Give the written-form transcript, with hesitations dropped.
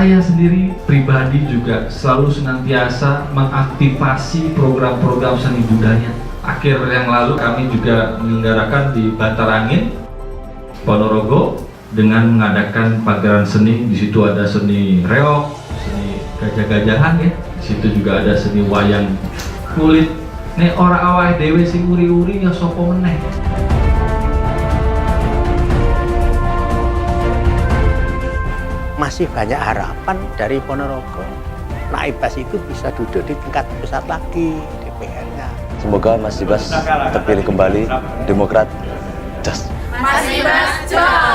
saya sendiri pribadi juga selalu senantiasa mengaktifasi program-program seni budaya. Akhir yang lalu kami juga menyelenggarakan di Bantar Angin, Ponorogo, dengan mengadakan pagelaran seni. Di situ ada seni reog, seni gajah-gajahan ya. Di situ juga ada seni wayang kulit. Nek ora awake dhewe sing uri-uri ya sapa meneh. Masih banyak harapan dari Ponorogo. Naibas itu bisa duduk di tingkat pusat lagi, DPR-nya. Semoga Mas Ibas terpilih kembali, Demokrat, just. Mas Ibas, jos!